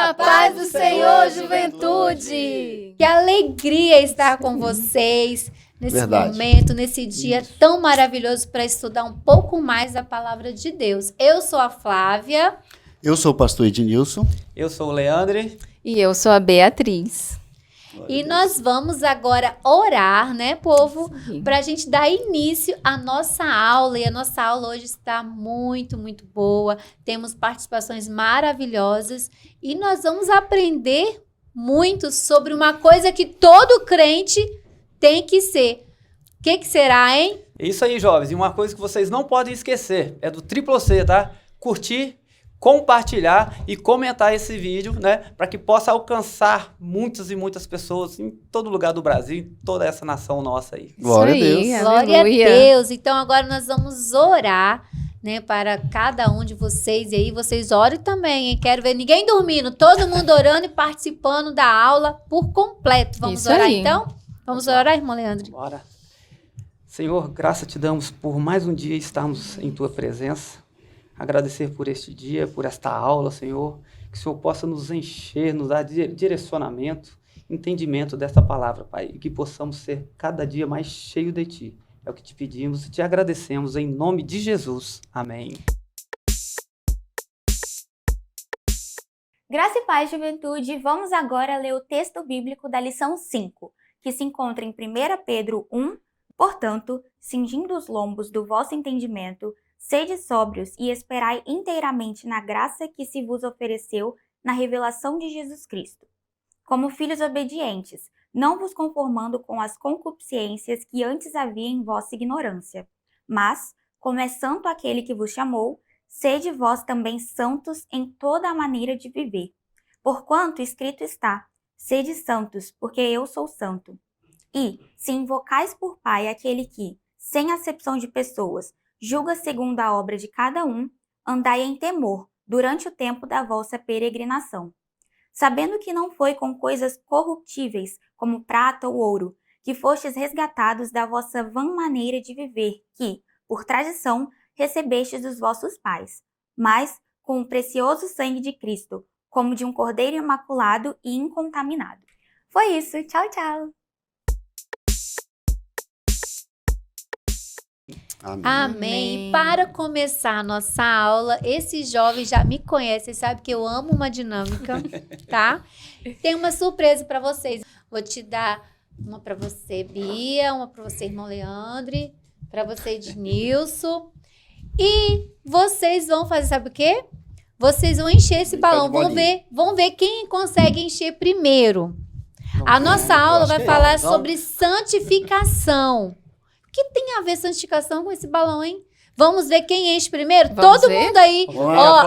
A paz do Senhor, juventude! Que alegria estar com vocês nesse momento, nesse dia tão maravilhoso para estudar um pouco mais da palavra de Deus. Eu sou a Flávia. Eu sou o pastor Ednilson. Eu sou o Leandro. E eu sou a Beatriz. E nós vamos agora orar, né, povo? Para a gente dar início à nossa aula. E a nossa aula hoje está muito, muito boa. Temos participações maravilhosas. E nós vamos aprender muito sobre uma coisa que todo crente tem que ser. O que será, hein? Isso aí, jovens. E uma coisa que vocês não podem esquecer é do Triplo C, tá? Curtir, compartilhar e comentar esse vídeo, né, para que possa alcançar muitas e muitas pessoas em todo lugar do Brasil, em toda essa nação nossa aí. Glória a Deus. Glória a Deus. Então agora nós vamos orar, né, para cada um de vocês, e aí vocês orem também, hein? Quero ver ninguém dormindo, todo mundo orando e participando da aula por completo. Vamos Isso orar aí. então? Vamos orar, irmão Leandro? Bora. Senhor, graça te damos por mais um dia estarmos em tua presença. Agradecer por este dia, por esta aula, Senhor, que o Senhor possa nos encher, nos dar direcionamento, entendimento desta palavra, Pai, e que possamos ser cada dia mais cheios de Ti. É o que te pedimos e te agradecemos em nome de Jesus. Amém. Graça e paz, juventude. Vamos agora ler o texto bíblico da lição 5, que se encontra em 1 Pedro 1. Portanto, cingindo os lombos do vosso entendimento, sede sóbrios e esperai inteiramente na graça que se vos ofereceu na revelação de Jesus Cristo. Como filhos obedientes, não vos conformando com as concupiscências que antes havia em vossa ignorância, mas, como é santo aquele que vos chamou, sede vós também santos em toda a maneira de viver. Porquanto escrito está, sede santos, porque eu sou santo. E, se invocais por Pai aquele que, sem acepção de pessoas, julga segundo a obra de cada um, andai em temor durante o tempo da vossa peregrinação. Sabendo que não foi com coisas corruptíveis, como prata ou ouro, que fostes resgatados da vossa vã maneira de viver, que, por tradição, recebestes dos vossos pais, mas com o precioso sangue de Cristo, como de um cordeiro imaculado e incontaminado. Foi isso, tchau, tchau! Amém. Amém. Para começar a nossa aula, esses jovens já me conhecem, sabe que eu amo uma dinâmica, tá? Tem uma surpresa para vocês. Vou te dar uma para você, Bia, uma para você, irmão Leandro, para você, Ednilson. E vocês vão fazer, sabe o quê? Vocês vão encher esse balão. Vão ver quem consegue encher primeiro. A nossa aula vai falar sobre santificação. O que tem a ver santificação com esse balão, hein? Vamos ver quem enche primeiro? Vamos Todo ver? mundo aí. Ó,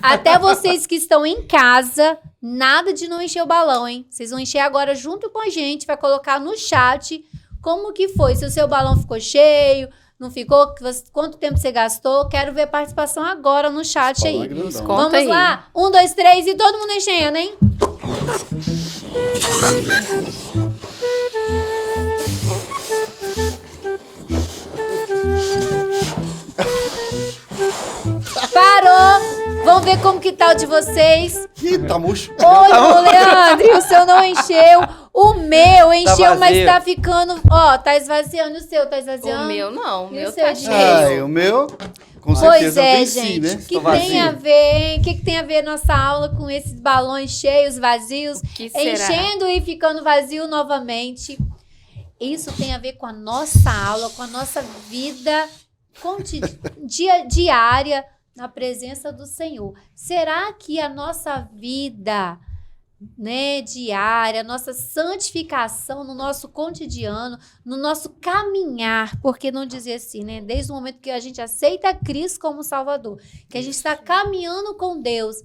até vocês que estão em casa, nada de não encher o balão, hein? Vocês vão encher agora junto com a gente, vai colocar no chat como que foi, se o seu balão ficou cheio, não ficou, quanto tempo você gastou. Quero ver a participação agora no chat aí. Vamos aí. lá? 1, 2, 3 e todo mundo enchendo, hein? Parou! Vamos ver como que tá o de vocês. Ih, tá murcho. Oi, irmão Leandro, o seu não encheu. O meu encheu, Tá mas vazio. tá ficando... Ó, tá esvaziando. O seu tá esvaziando? O meu não, o E o meu seu tá de cheio. Ai, o meu, com Pois certeza, é, venci, gente. né? O que Estou vazio. tem a ver, hein? O que tem a ver nossa aula com esses balões cheios, vazios, Que será? enchendo e ficando vazio novamente? Isso tem a ver com a nossa aula, com a nossa vida diária na presença do Senhor. Será que a nossa vida, né, diária, a nossa santificação no nosso cotidiano, no nosso caminhar, porque não dizer assim, né? Desde o momento que a gente aceita Cristo como Salvador, que a gente está caminhando com Deus,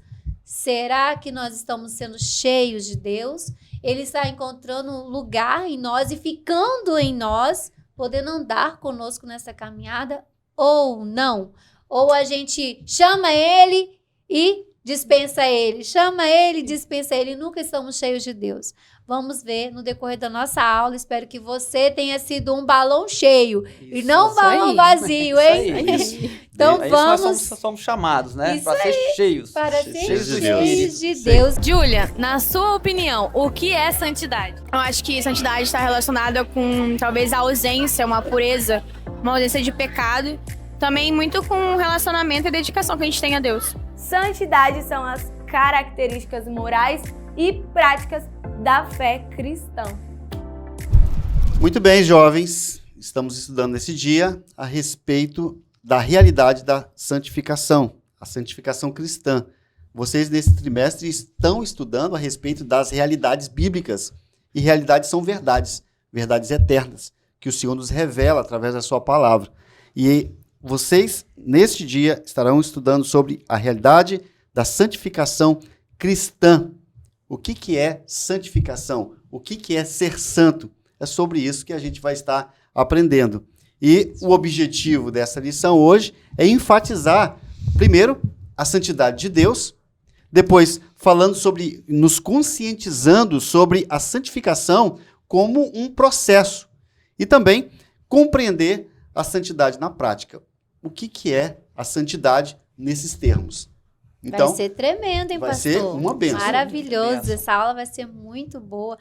será que nós estamos sendo cheios de Deus? Ele está encontrando lugar em nós e ficando em nós, podendo andar conosco nessa caminhada ou não? Ou a gente chama ele e dispensa ele. Chama ele, dispensa ele. Nunca estamos cheios de Deus. Vamos ver no decorrer da nossa aula. Espero que você tenha sido um balão cheio e Isso, não um balão aí. vazio, hein? Isso aí. Então É isso, vamos nós somos chamados, né? Isso Para ser cheios. para ser Cheios de cheios de Sim. Deus. Júlia, na sua opinião, o que é santidade? Eu acho que santidade está relacionada com talvez a ausência, uma pureza, uma ausência de pecado. Também muito com o relacionamento e dedicação que a gente tem a Deus. Santidade são as características morais e práticas da fé cristã. Muito bem, jovens. Estamos estudando nesse dia a respeito da realidade da santificação, a santificação cristã. Vocês, nesse trimestre, estão estudando a respeito das realidades bíblicas. E realidades são verdades, verdades eternas, que o Senhor nos revela através da sua palavra. E vocês, neste dia, estarão estudando sobre a realidade da santificação cristã. O que é santificação? O que é ser santo? É sobre isso que a gente vai estar aprendendo. E o objetivo dessa lição hoje é enfatizar, primeiro, a santidade de Deus, depois falando sobre, nos conscientizando sobre a santificação como um processo e também compreender a santidade na prática. O que é a santidade nesses termos? Então, Vai ser tremendo, hein, vai pastor? ser uma bênção. Maravilhoso. Bênção. Essa aula vai ser muito boa.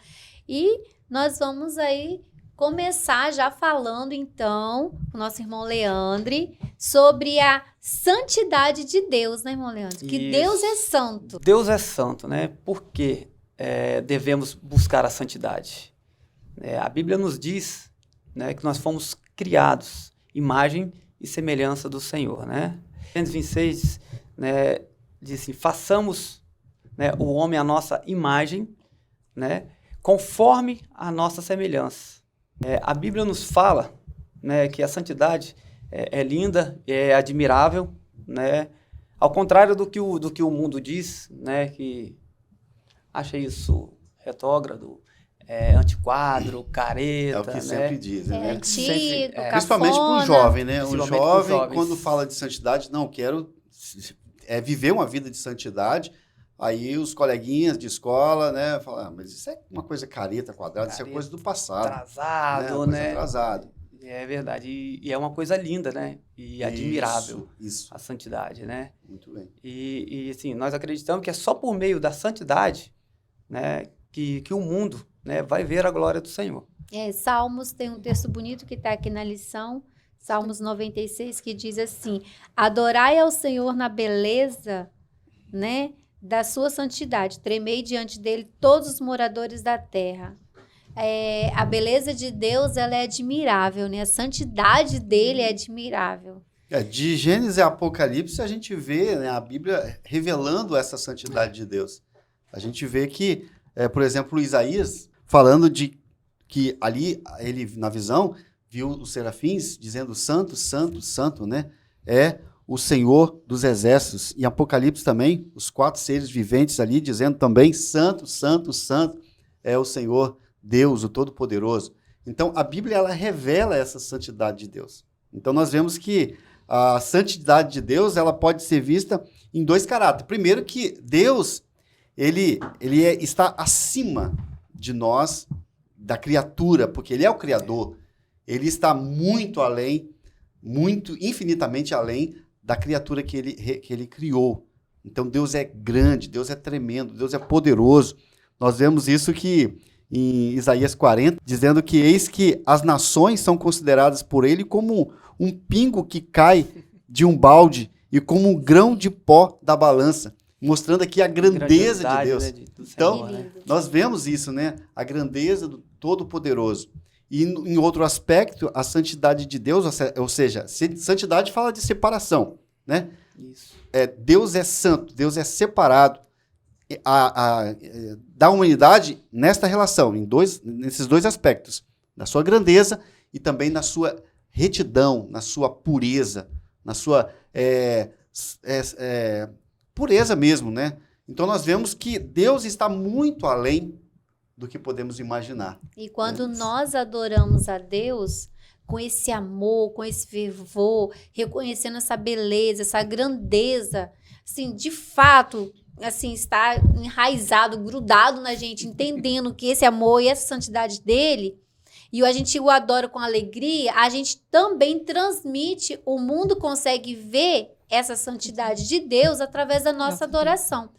E nós vamos aí começar já falando, então, com o nosso irmão Leandre, sobre a santidade de Deus, né, irmão Leandre? Que Isso. Deus é santo. Deus é santo, né? Por que devemos buscar a santidade? A Bíblia nos diz, né, que nós fomos criados, imagem e semelhança do Senhor, né? Gênesis 26, né, diz assim, façamos, né, o homem à nossa imagem, né, conforme a nossa semelhança. A Bíblia nos fala, né, que a santidade é linda, é admirável, né, ao contrário do que o mundo diz, né, que acha isso retrógrado, antiquado, careta. é o que né? sempre dizem, É né? antigo, Sempre, Principalmente para o cafona. jovem, né? O Principalmente pros jovem, jovens. quando fala de santidade, não, quero viver uma vida de santidade. Aí os coleguinhas de escola, né, falam, mas isso é uma coisa careta, quadrada, isso é Careta, coisa do passado. Atrasado, Uma né? coisa atrasado. É verdade. E é uma coisa linda, né? E admirável Isso, a santidade, né? muito bem. E assim, nós acreditamos que é só por meio da santidade, né, que o mundo, né, vai ver a glória do Senhor. Salmos, tem um texto bonito que está aqui na lição, Salmos 96, que diz assim, adorai ao Senhor na beleza, né, da sua santidade, tremei diante dele todos os moradores da terra. A beleza de Deus, ela é admirável, né? A santidade dele é admirável. De Gênesis a Apocalipse, a gente vê, né, a Bíblia revelando essa santidade de Deus. A gente vê que, por exemplo, Isaías, falando de que ali, ele, na visão, viu os serafins dizendo santo, santo, santo, né? É o Senhor dos exércitos. E Apocalipse também, os 4 seres viventes ali dizendo também santo, santo, santo é o Senhor Deus, o Todo-Poderoso. Então, a Bíblia, ela revela essa santidade de Deus. Então, nós vemos que a santidade de Deus, ela pode ser vista em 2 caráteres. Primeiro que Deus, ele está acima de nós, da criatura, porque ele é o Criador. Ele está muito além, muito, infinitamente além da criatura que ele criou. Então, Deus é grande, Deus é tremendo, Deus é poderoso. Nós vemos isso que em Isaías 40, dizendo que eis que as nações são consideradas por ele como um pingo que cai de um balde e como um grão de pó da balança, mostrando aqui a grandeza de Deus. Né, do Então, Senhor, né? nós vemos isso, né? A grandeza do Todo-Poderoso. E em outro aspecto, a santidade de Deus, ou seja, santidade fala de separação, né? Isso. Deus é santo, Deus é separado da humanidade nesta relação, nesses 2 aspectos, na sua grandeza e também na sua retidão, na sua pureza, na sua pureza mesmo, né? Então nós vemos que Deus está muito além do que podemos imaginar. E quando nós adoramos a Deus com esse amor, com esse fervor, reconhecendo essa beleza, essa grandeza, assim, de fato, assim, está enraizado, grudado na gente, entendendo que esse amor e essa santidade dele, e a gente o adora com alegria, a gente também transmite, o mundo consegue ver essa santidade de Deus através da nossa adoração.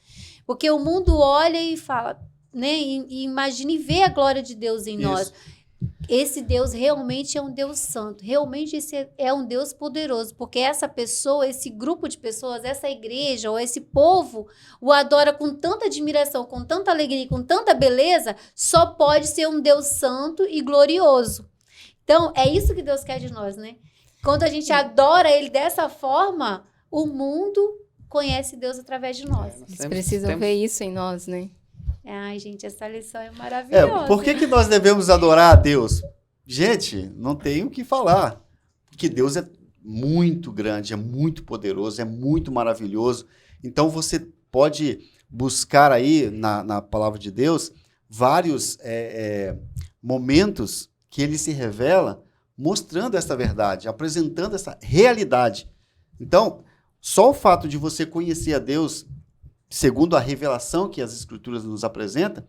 Porque o mundo olha e fala, né, e imagina e vê a glória de Deus em nós. Esse Deus realmente é um Deus santo, realmente esse é um Deus poderoso, porque essa pessoa, esse grupo de pessoas, essa igreja ou esse povo o adora com tanta admiração, com tanta alegria, com tanta beleza, só pode ser um Deus santo e glorioso. Então, é isso que Deus quer de nós, né? Quando a gente adora Ele dessa forma, o mundo conhece Deus através de nós. Eles precisam ver isso em nós, né? Ai, gente, essa lição é maravilhosa. Por que nós devemos adorar a Deus? Gente, não tem o que falar. Porque Deus é muito grande, é muito poderoso, é muito maravilhoso. Então você pode buscar aí na palavra de Deus vários momentos que ele se revela mostrando essa verdade, apresentando essa realidade. Então, só o fato de você conhecer a Deus segundo a revelação que as Escrituras nos apresentam,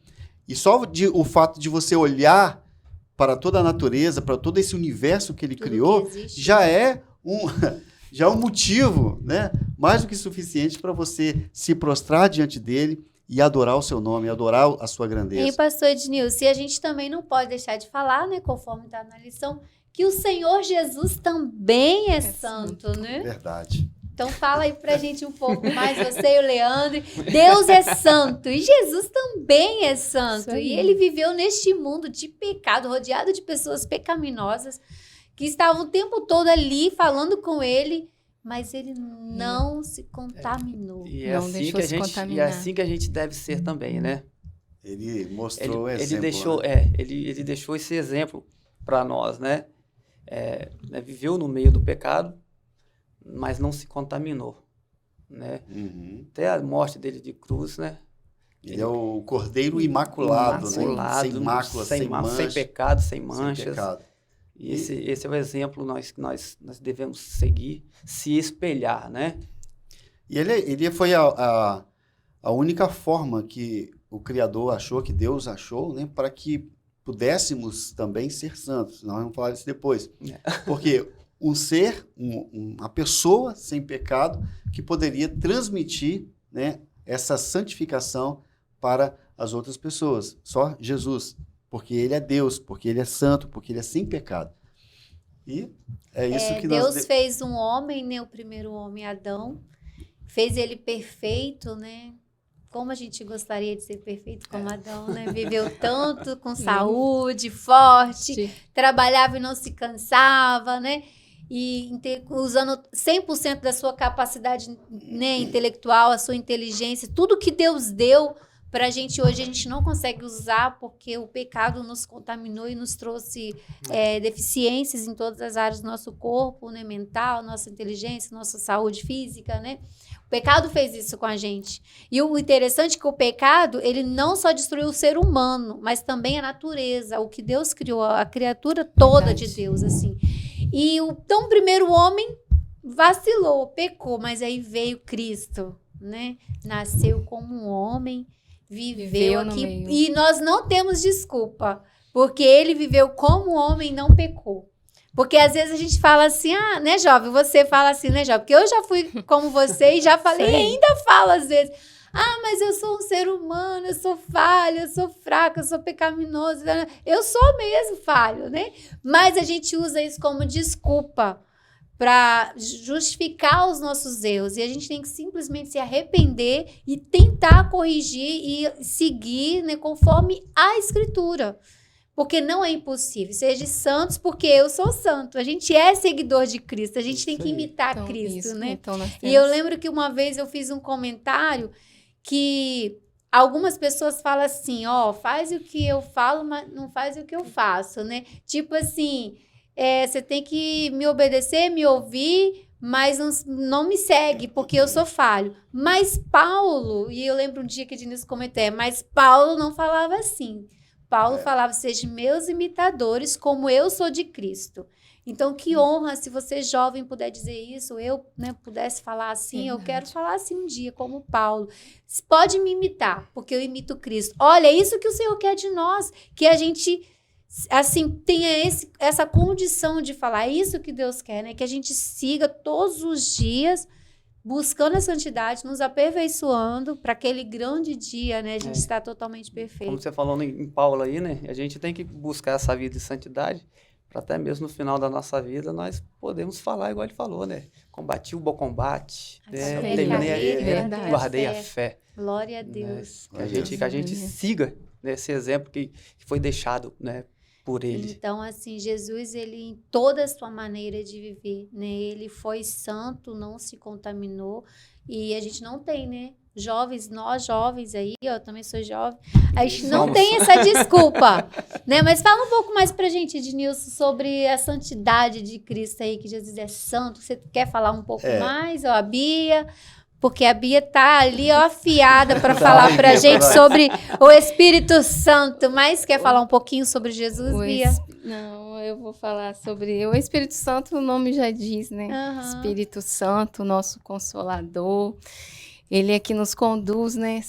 e só o fato de você olhar para toda a natureza, para todo esse universo que ele Tudo criou, que existe. já é um motivo, né, mais do que suficiente para você se prostrar diante dele e adorar o seu nome, adorar a sua grandeza. E pastor Ednilson, e a gente também não pode deixar de falar, né, conforme está na lição, que o Senhor Jesus também é santo, né? Verdade. Então fala aí pra gente um pouco mais, você e o Leandro. Deus é santo e Jesus também é santo. Isso aí. E ele viveu neste mundo de pecado, rodeado de pessoas pecaminosas, que estavam o tempo todo ali falando com ele, mas ele não se contaminou. E é Não assim deixou que a se gente, contaminar. e é assim que a gente deve ser também, né? Ele mostrou Ele exemplo. deixou, né? ele deixou esse exemplo para nós, né? Viveu no meio do pecado, mas não se contaminou, né? Uhum. Até a morte dele de cruz, né? Ele é o Cordeiro Imaculado, né? Sem mácula, sem mancha, sem pecado, sem sem manchas. pecado. E esse é o exemplo que nós devemos seguir, se espelhar, né? E ele foi a única forma que o Criador achou, que Deus achou, né, para que pudéssemos também ser santos. Nós vamos falar disso depois. Porque um ser, uma pessoa sem pecado, que poderia transmitir, né, essa santificação para as outras pessoas. Só Jesus. Porque ele é Deus, porque ele é santo, porque ele é sem pecado. E é isso que Deus fez um homem, né, o primeiro homem, Adão, fez ele perfeito, né? Como a gente gostaria de ser perfeito como Adão, né? Viveu tanto, com saúde, forte, trabalhava e não se cansava, né? E usando 100% da sua capacidade, né, intelectual, a sua inteligência, tudo que Deus deu para a gente hoje, a gente não consegue usar porque o pecado nos contaminou e nos trouxe deficiências em todas as áreas do nosso corpo, né, mental, nossa inteligência, nossa saúde física, né? O pecado fez isso com a gente. E o interessante é que o pecado, ele não só destruiu o ser humano, mas também a natureza, o que Deus criou, a criatura toda de Deus, assim. E o primeiro homem vacilou, pecou, mas aí veio Cristo, né? Nasceu como um homem, viveu aqui. E nós não temos desculpa, porque ele viveu como homem e não pecou. Porque às vezes a gente fala assim, né, jovem? Você fala assim, né, jovem? Porque eu já fui como você e já falei, e ainda falo às vezes. Mas eu sou um ser humano, eu sou falho, eu sou fraco, eu sou pecaminoso. Eu sou mesmo falho, né? Mas a gente usa isso como desculpa para justificar os nossos erros. E a gente tem que simplesmente se arrepender e tentar corrigir e seguir, né, conforme a Escritura. Porque não é impossível. Sejam santos porque eu sou santo. A gente é seguidor de Cristo. A gente tem que imitar Cristo, né? Então e eu lembro que uma vez eu fiz um comentário que algumas pessoas falam assim, faz o que eu falo, mas não faz o que eu faço, né? Tipo assim, você tem que me obedecer, me ouvir, mas não me segue, porque eu sou falho. Mas Paulo, e eu lembro um dia que Diniz comentou, mas Paulo não falava assim. Paulo falava, sejam meus imitadores, como eu sou de Cristo. Então, que honra se você jovem puder dizer isso, eu, né, pudesse falar assim, eu quero falar assim um dia, como Paulo. Pode me imitar, porque eu imito Cristo. Olha, é isso que o Senhor quer de nós, que a gente, assim, tenha essa condição de falar, é isso que Deus quer, né? Que a gente siga todos os dias buscando a santidade, nos aperfeiçoando para aquele grande dia, né? A gente está totalmente perfeito. Como você falou em Paulo aí, né? A gente tem que buscar essa vida de santidade, para até mesmo no final da nossa vida nós podemos falar igual ele falou, né? Combati o bom combate, né? Terminei verdade. guardei a fé. Glória a Deus. Né? Que a gente siga, né, esse exemplo que foi deixado, né, por ele. Então, assim, Jesus, ele em toda a sua maneira de viver, né? Ele foi santo, não se contaminou. E a gente não tem, né? Jovens, nós jovens aí, eu também sou jovem, a gente não tem essa desculpa, né? Mas fala um pouco mais pra gente, Ednilson, sobre a santidade de Cristo aí, que Jesus é santo. Você quer falar um pouco mais, ó, a Bia? Porque a Bia tá ali, ó, afiada para falar pra gente sobre o Espírito Santo. Mas quer falar um pouquinho sobre Jesus, Bia? Não, eu vou falar sobre o Espírito Santo, o nome já diz, né? Espírito Santo, nosso Consolador. Ele é que nos conduz, né?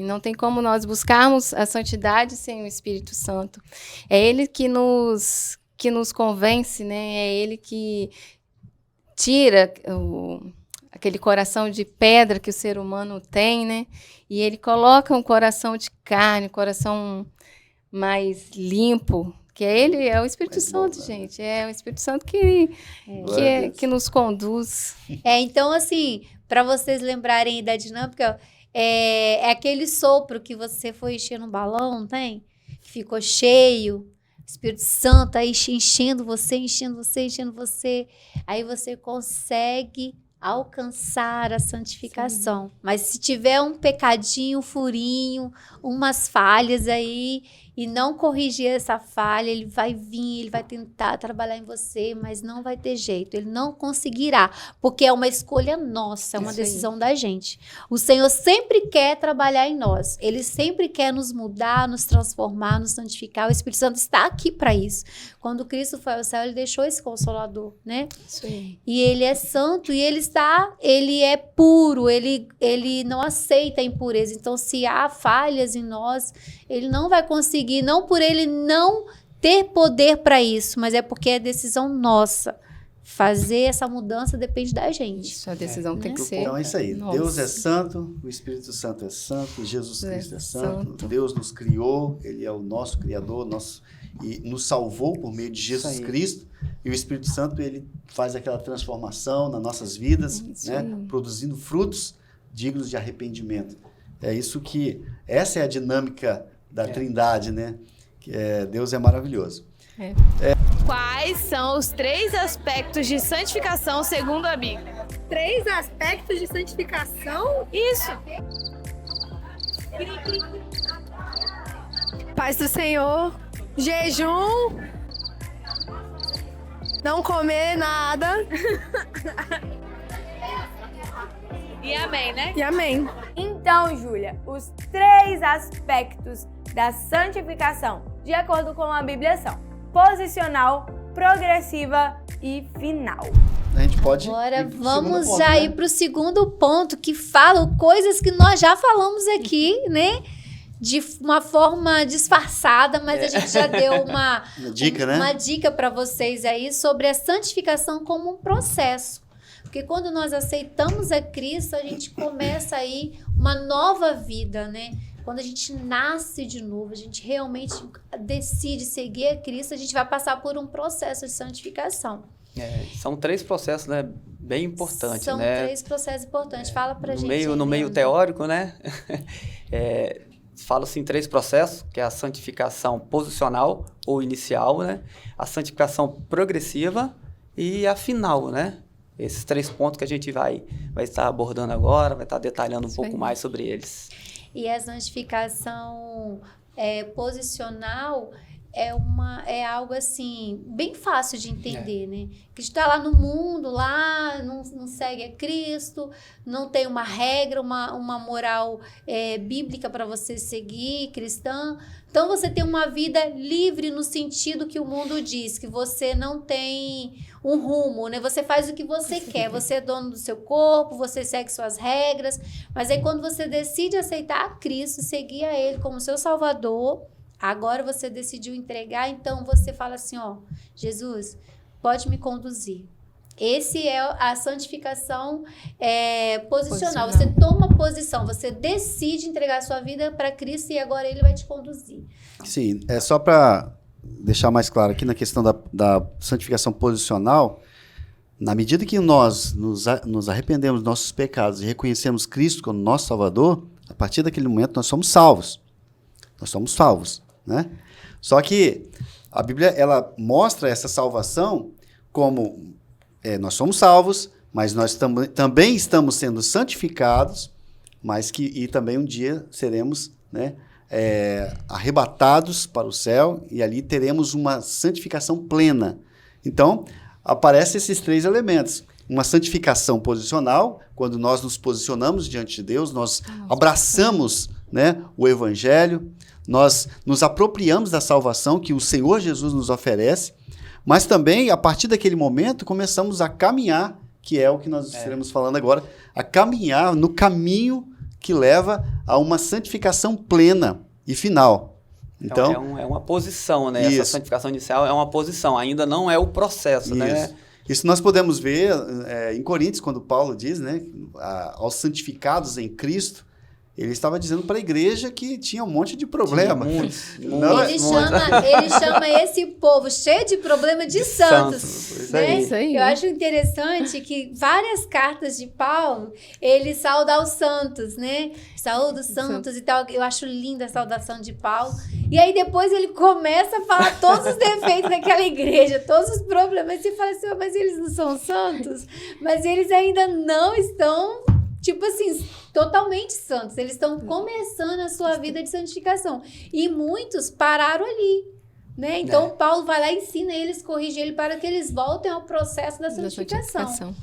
Não tem como nós buscarmos a santidade sem o Espírito Santo. É ele que nos convence, né? É ele que tira aquele coração de pedra que o ser humano tem, né? E ele coloca um coração de carne, um coração mais limpo, que ele é o Espírito Santo, gente. É o Espírito Santo que nos conduz. Então, assim, para vocês lembrarem da dinâmica, é aquele sopro que você foi enchendo um balão, não tem? Que ficou cheio. Espírito Santo aí enchendo você. Aí você consegue alcançar a santificação. Sim. Mas se tiver um pecadinho, um furinho, umas falhas aí, e não corrigir essa falha, ele vai vir, ele vai tentar trabalhar em você, mas não vai ter jeito, ele não conseguirá, porque é uma escolha nossa, é uma decisão da gente. O Senhor sempre quer trabalhar em nós, ele sempre quer nos mudar, nos transformar, nos santificar. O Espírito Santo está aqui para isso. Quando Cristo foi ao céu, ele deixou esse Consolador, né? Sim. E ele é santo, e ele é puro, ele não aceita a impureza. Então, se há falhas em nós, ele não vai conseguir, não por ele não ter poder para isso, mas é porque é decisão nossa. Fazer essa mudança depende da gente. Isso, a decisão tem que ser. Então é isso aí. Nossa. Deus é santo, o Espírito Santo é santo, Jesus Cristo é santo. Deus nos criou, ele é o nosso Criador, e nos salvou por meio de Jesus Cristo. E o Espírito Santo, ele faz aquela transformação nas nossas vidas, né? Produzindo frutos dignos de arrependimento. É isso essa é a dinâmica da Trindade, né? Deus é maravilhoso. Quais são os 3 aspectos de santificação segundo a Bíblia? 3 aspectos de santificação? Isso. Paz do Senhor, jejum, não comer nada. E amém, né? E amém. Então, Júlia, os 3 aspectos da santificação, de acordo com a Bíblia, são posicional, progressiva e final. A gente pode Agora vamos já ir para o segundo ponto, que fala coisas que nós já falamos aqui, né? De uma forma disfarçada, mas a gente já deu uma dica, né? Uma dica para vocês aí sobre a santificação como um processo. Porque quando nós aceitamos a Cristo, a gente começa aí uma nova vida, né? Quando a gente nasce de novo, a gente realmente decide seguir a Cristo, a gente vai passar por um processo de santificação. São 3 processos, né, bem importantes, São né? 3 processos importantes. Fala pra gente. No meio teórico, né? Fala-se em 3 processos, que é a santificação posicional ou inicial, né? A santificação progressiva e a final, né? Esses 3 pontos que a gente vai estar abordando agora, vai estar detalhando um pouco mais sobre eles. E a santificação posicional é algo assim, bem fácil de entender, né? Que está lá no mundo, lá, não segue a Cristo, não tem uma regra, uma moral bíblica para você seguir, cristã. Então, você tem uma vida livre no sentido que o mundo diz, que você não tem um rumo, né? Você faz o que você quer, você é dono do seu corpo, você segue suas regras, mas aí quando você decide aceitar a Cristo, seguir a Ele como seu Salvador, agora você decidiu entregar, então você fala assim, ó, Jesus, pode me conduzir. Esse é a santificação posicional. Você toma posição, você decide entregar a sua vida para Cristo e agora Ele vai te conduzir. Sim, é só para deixar mais claro aqui na questão da santificação posicional, na medida que nós nos arrependemos dos nossos pecados e reconhecemos Cristo como nosso Salvador, a partir daquele momento nós somos salvos. Nós somos salvos, né? Só que a Bíblia, ela mostra essa salvação como nós somos salvos, mas nós também estamos sendo santificados, e também um dia seremos, né, arrebatados para o céu e ali teremos uma santificação plena. Então, aparecem esses 3 elementos. Uma santificação posicional, quando nós nos posicionamos diante de Deus, nós abraçamos, né, o Evangelho, nós nos apropriamos da salvação que o Senhor Jesus nos oferece, mas também, a partir daquele momento, começamos a caminhar, que é o que nós estaremos falando agora, a caminhar no caminho que leva a uma santificação plena e final. Então, é uma posição, né? Isso. Essa santificação inicial é uma posição, ainda não é o processo, né? Isso nós podemos ver em Coríntios, quando Paulo diz, né, aos santificados em Cristo, ele estava dizendo para a igreja que tinha um monte de problema. Ele chama esse povo cheio de problema de santos. Né? Isso aí. Eu acho interessante que várias cartas de Paulo, ele sauda aos santos, né? Saúde os santos e tal. Eu acho linda a saudação de Paulo. E aí depois ele começa a falar todos os defeitos daquela igreja, todos os problemas. E você fala assim, mas eles não são santos? Mas eles ainda não estão... tipo assim, totalmente santos. Eles estão começando a sua vida de santificação. E muitos pararam ali, né? Então, Paulo vai lá e ensina eles, corrige ele para que eles voltem ao processo da santificação.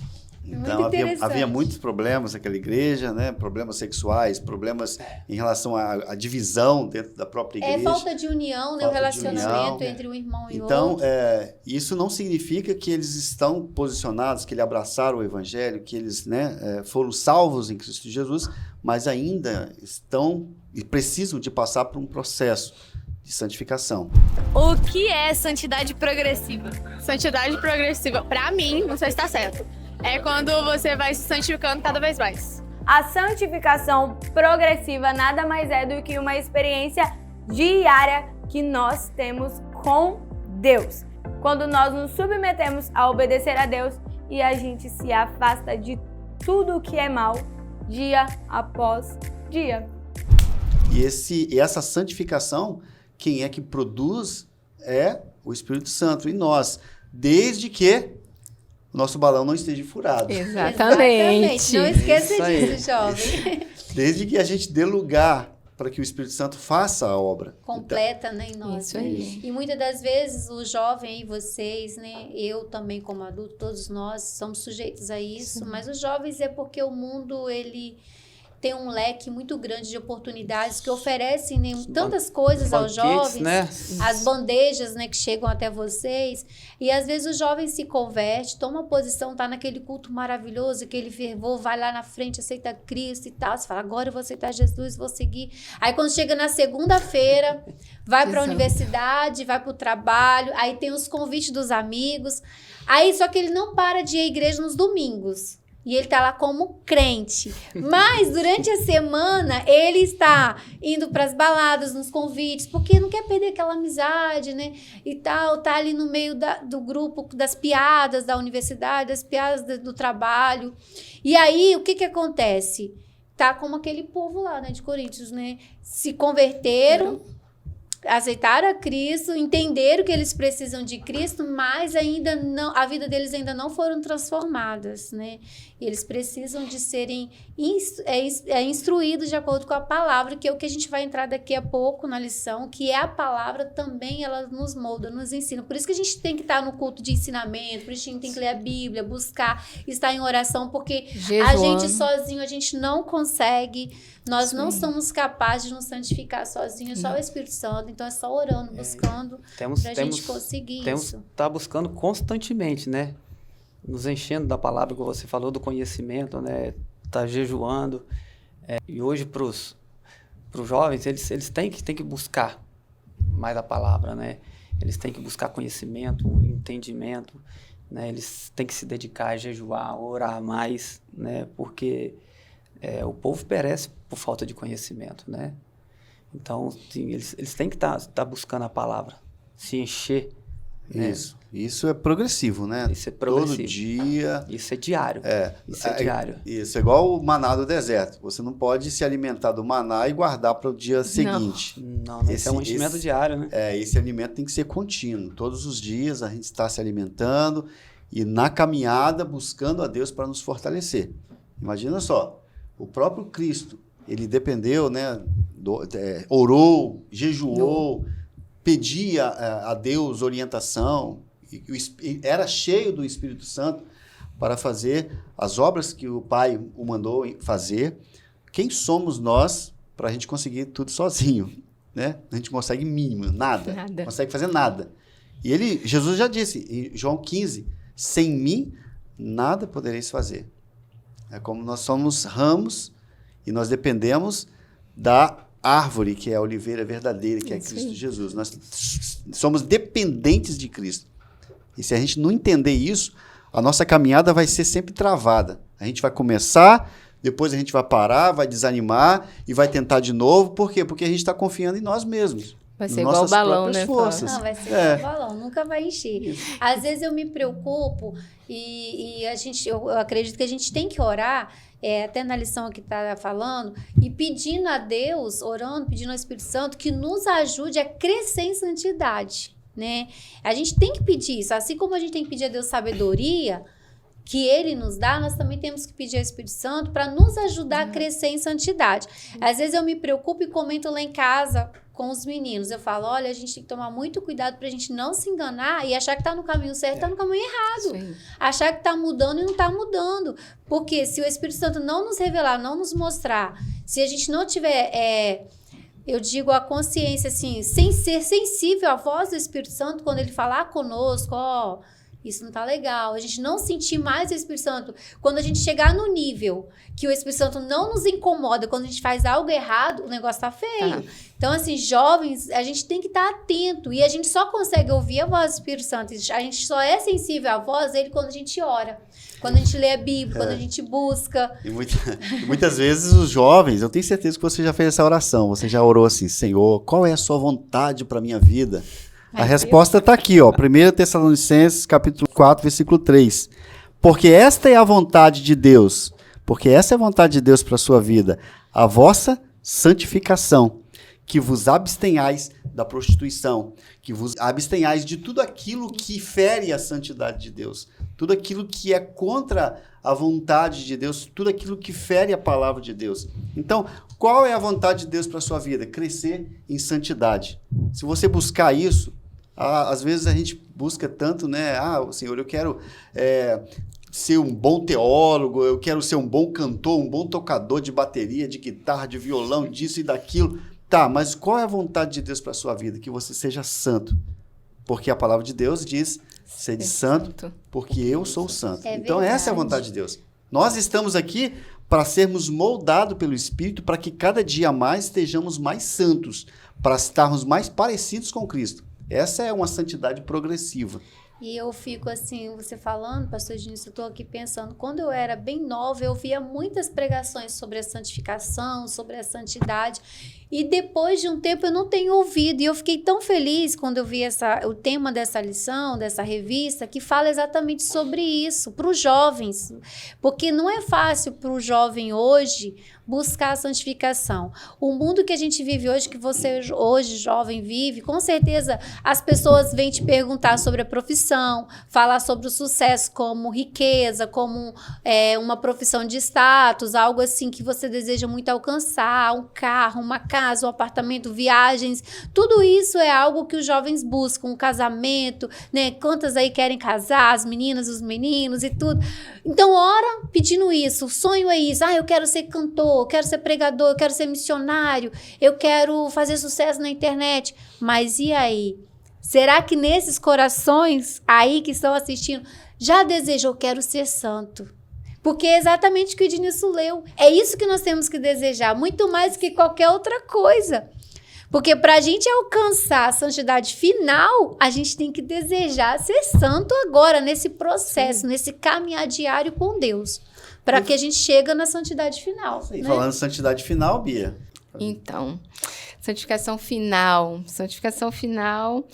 Então, havia muitos problemas naquela igreja, né? Problemas sexuais, problemas em relação à divisão dentro da própria igreja. Falta de união, né? O relacionamento entre um irmão e outro. Então, isso não significa que eles estão posicionados, que eles abraçaram o Evangelho, que eles, né, foram salvos em Cristo Jesus, mas ainda estão e precisam de passar por um processo de santificação. O que é santidade progressiva? Santidade progressiva, pra mim, não sei se tá certo, é quando você vai se santificando cada vez mais. A santificação progressiva nada mais é do que uma experiência diária que nós temos com Deus. Quando nós nos submetemos a obedecer a Deus e a gente se afasta de tudo que é mal, dia após dia. E essa santificação, quem é que produz é o Espírito Santo em nós, desde que o nosso balão não esteja furado. Exatamente. Não esqueça disso, jovem. Desde que a gente dê lugar para que o Espírito Santo faça a obra. Completa, né, em nós. Isso aí. E muitas das vezes o jovem, vocês, né, eu também como adulto, todos nós somos sujeitos a isso, mas os jovens é porque o mundo, ele tem um leque muito grande de oportunidades que oferecem, né, tantas coisas aos jovens, né? as bandejas, né, que chegam até vocês, e às vezes o jovem se converte, toma posição, tá naquele culto maravilhoso, aquele fervor, vai lá na frente, aceita Cristo e tal, você fala, agora eu vou aceitar Jesus, vou seguir. Aí quando chega na segunda-feira, vai para a universidade, vai para o trabalho, aí tem os convites dos amigos, aí só que ele não para de ir à igreja nos domingos. E ele está lá como crente. Mas, durante a semana, ele está indo para as baladas, nos convites, porque não quer perder aquela amizade, né? E tal, tá ali no meio do grupo das piadas da universidade, das piadas do trabalho. E aí, o que acontece? Tá como aquele povo lá, né, de Coríntios, né? Se converteram, aceitaram a Cristo, entenderam que eles precisam de Cristo, mas ainda não, a vida deles ainda não foram transformadas, né? E eles precisam de serem instruídos de acordo com a palavra, que é o que a gente vai entrar daqui a pouco na lição, que é a palavra também, ela nos molda, nos ensina. Por isso que a gente tem que estar no culto de ensinamento, por isso que a gente tem que ler a Bíblia, buscar, estar em oração, porque a gente sozinho, a gente não consegue, nós não somos capazes de nos santificar sozinhos, só o Espírito Santo, então é só orando, buscando, pra gente conseguir isso. Tá buscando constantemente, né? Nos enchendo da palavra que você falou, do conhecimento, né? Tá jejuando. E hoje para os jovens, eles têm que buscar mais a palavra, né? Eles têm que buscar conhecimento, entendimento, né? Eles têm que se dedicar a jejuar, orar mais, né? Porque o povo perece por falta de conhecimento, né? Então, sim, eles têm que estar buscando a palavra, se encher. Né? Isso é progressivo, né? Isso é progressivo. Todo dia. Isso é diário. Isso é diário. Isso é igual o maná do deserto. Você não pode se alimentar do maná e guardar para o dia seguinte. Não, esse é um enchimento diário, né? Esse alimento tem que ser contínuo. Todos os dias a gente está se alimentando e na caminhada buscando a Deus para nos fortalecer. Imagina só, o próprio Cristo, ele dependeu, né? Orou, jejuou, pedia a Deus orientação, e era cheio do Espírito Santo para fazer as obras que o Pai o mandou fazer. Quem somos nós para a gente conseguir tudo sozinho? Né? A gente não consegue mínimo, nada. Não consegue fazer nada. E Jesus já disse, em João 15, sem mim, nada podereis fazer. É como nós somos ramos e nós dependemos da árvore, que é a oliveira verdadeira, que é Cristo Jesus. Nós somos dependentes de Cristo. E se a gente não entender isso, a nossa caminhada vai ser sempre travada. A gente vai começar, depois a gente vai parar, vai desanimar e vai tentar de novo. Por quê? Porque a gente está confiando em nós mesmos. Vai ser igual o balão, né? Forças. Não, vai ser igual o balão, nunca vai encher. Às vezes eu me preocupo e eu acredito que a gente tem que orar, até na lição que está falando, e pedindo a Deus, orando, pedindo ao Espírito Santo, que nos ajude a crescer em santidade, né? A gente tem que pedir isso, assim como a gente tem que pedir a Deus sabedoria, que Ele nos dá, nós também temos que pedir ao Espírito Santo para nos ajudar a crescer em santidade. Às vezes eu me preocupo e comento lá em casa com os meninos. Eu falo, olha, a gente tem que tomar muito cuidado para a gente não se enganar e achar que está no caminho certo e está no caminho errado. Sim. Achar que está mudando e não está mudando. Porque se o Espírito Santo não nos revelar, não nos mostrar, se a gente não tiver... eu digo a consciência, assim, sem ser sensível à voz do Espírito Santo, quando ele falar conosco, isso não tá legal. A gente não sentir mais o Espírito Santo. Quando a gente chegar no nível que o Espírito Santo não nos incomoda, quando a gente faz algo errado, o negócio tá feio. Então, assim, jovens, a gente tem que estar atento. E a gente só consegue ouvir a voz do Espírito Santo. A gente só é sensível à voz dele quando a gente ora. Quando a gente lê a Bíblia, quando a gente busca. E muitas vezes os jovens, eu tenho certeza que você já fez essa oração. Você já orou assim, Senhor, qual é a sua vontade para a minha vida? A resposta está aqui, 1 Tessalonicenses, capítulo 4, versículo 3. Porque esta é a vontade de Deus, porque essa é a vontade de Deus para a sua vida, a vossa santificação, que vos abstenhais da prostituição, que vos abstenhais de tudo aquilo que fere a santidade de Deus, tudo aquilo que é contra a vontade de Deus, tudo aquilo que fere a palavra de Deus. Então, qual é a vontade de Deus para a sua vida? Crescer em santidade. Se você buscar isso, às vezes a gente busca tanto, né? Senhor, eu quero ser um bom teólogo, eu quero ser um bom cantor, um bom tocador de bateria, de guitarra, de violão, disso e daquilo. Tá, mas qual é a vontade de Deus para a sua vida? Que você seja santo. Porque a palavra de Deus diz, sede santo, porque eu sou santo. Então, essa é a vontade de Deus. Nós estamos aqui para sermos moldados pelo Espírito, para que cada dia mais estejamos mais santos, para estarmos mais parecidos com Cristo. Essa é uma santidade progressiva. E eu fico assim, você falando, pastor Diniz, eu estou aqui pensando, quando eu era bem nova, eu via muitas pregações sobre a santificação, sobre a santidade, e depois de um tempo eu não tenho ouvido, e eu fiquei tão feliz quando eu vi o tema dessa lição, dessa revista, que fala exatamente sobre isso, para os jovens, porque não é fácil para o jovem hoje buscar a santificação. O mundo que a gente vive hoje, que você hoje, jovem, vive, com certeza as pessoas vêm te perguntar sobre a profissão, falar sobre o sucesso como riqueza, como uma profissão de status, algo assim que você deseja muito alcançar, um carro, uma casa, um apartamento, viagens. Tudo isso é algo que os jovens buscam, um casamento, né? Quantas aí querem casar, as meninas, os meninos e tudo. Então, ora pedindo isso, o sonho é isso. Eu quero ser cantor, eu quero ser pregador, eu quero ser missionário, eu quero fazer sucesso na internet. Mas e aí? Será que nesses corações aí que estão assistindo, já desejou, quero ser santo? Porque é exatamente o que o Ednilson leu. É isso que nós temos que desejar, muito mais que qualquer outra coisa. Porque para a gente alcançar a santidade final, a gente tem que desejar ser santo agora, nesse processo, nesse caminhar diário com Deus. Para que a gente chegue na santidade final. Sim, né? falando santidade final, Bia. Então, santificação final. Santificação final,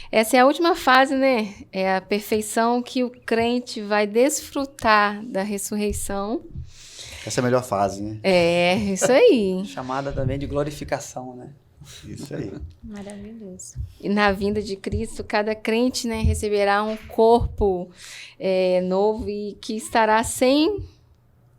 essa é a última fase, né? É a perfeição que o crente vai desfrutar da ressurreição. Essa é a melhor fase, né? É, isso aí. Chamada também de glorificação, né? Isso aí. Maravilhoso. E na vinda de Cristo, cada crente, né, receberá um corpo novo e que estará sem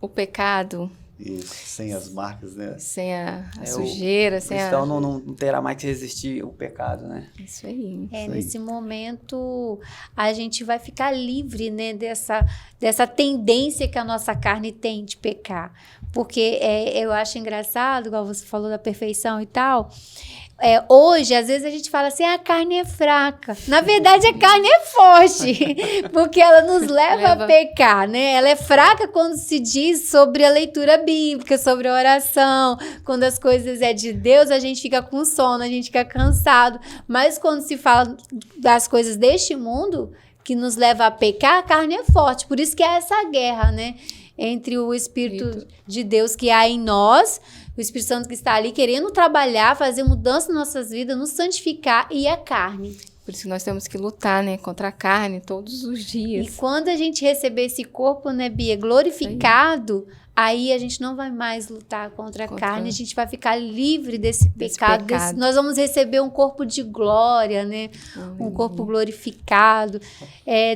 o pecado, Isso, sem as marcas, né? sem a sujeira, O sem cristão não terá mais que resistir ao pecado, né? Isso aí. Isso aí. Nesse momento, a gente vai ficar livre, né, dessa tendência que a nossa carne tem de pecar. Porque eu acho engraçado, igual você falou da perfeição e tal, hoje, às vezes a gente fala assim, a carne é fraca. Na verdade, a carne é forte, porque ela nos leva a pecar, né? Ela é fraca quando se diz sobre a leitura bíblica, sobre a oração. Quando as coisas é de Deus, a gente fica com sono, a gente fica cansado. Mas quando se fala das coisas deste mundo, que nos leva a pecar, a carne é forte. Por isso que é essa guerra, né? Entre o Espírito de Deus que há em nós, o Espírito Santo que está ali querendo trabalhar, fazer mudança nas nossas vidas, nos santificar, e a carne. Por isso que nós temos que lutar, né, contra a carne todos os dias. E quando a gente receber esse corpo, né, Bia, glorificado, aí a gente não vai mais lutar contra a carne, a gente vai ficar livre desse pecado. Nós vamos receber um corpo de glória, né? Um corpo glorificado.